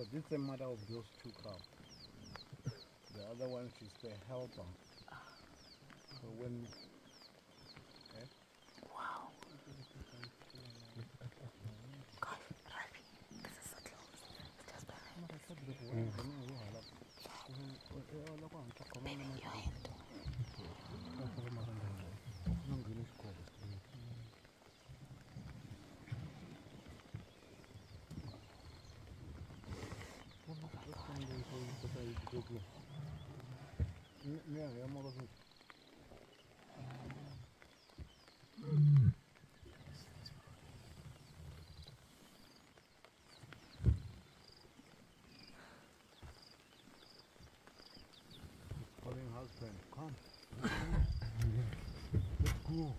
So this is the mother of those two cows. The other one, she's the helper. So when... Eh? Wow. Gosh, Ravi, this is so close. It's just behind. Baby, your hand. Calling husband, come. Let's go.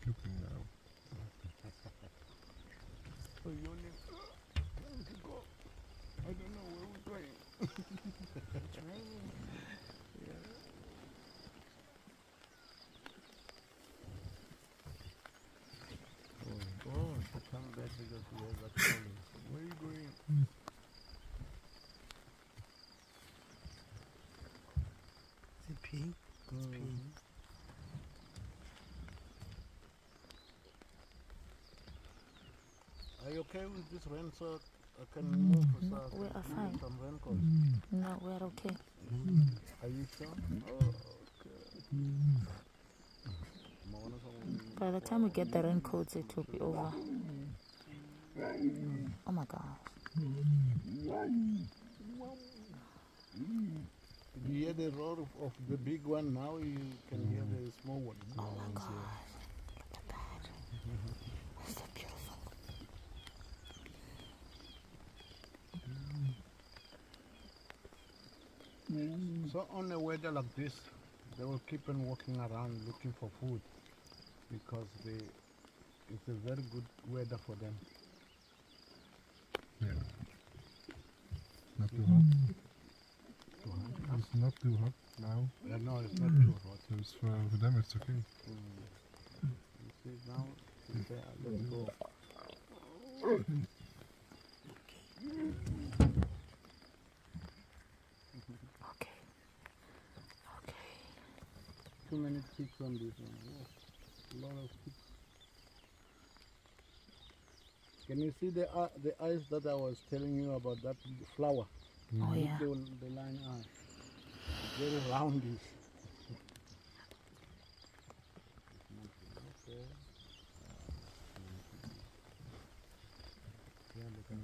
Looking now. So you only... Where to go? I don't know where we're going. It's raining. Oh, she come back because she has that calling. Where are you going? Is it peeing? It's peeing. Are you okay with this rain so I can move so I We can are give you fine. some raincoats? No, we're okay. Are you sure? Oh, okay. By the time we get the raincoats, it will be over. Oh my gosh. You hear the roar of the big one, now you can hear the small one. Oh my gosh. Look at that. It's so beautiful. So on a weather like this, they will keep on walking around looking for food because it's a very good weather for them. Yeah. Not too hot. Too hot? It's not too hot now. No, it's not too hot. So it's for them it's okay. You see now, it's there. Let's go. Okay. Okay. Too many ticks on this one. Whoa. A lot of ticks. Can you see the eyes that I was telling you about, that flower? Oh yeah. The line eye. Very roundish. Okay. Yeah, they can.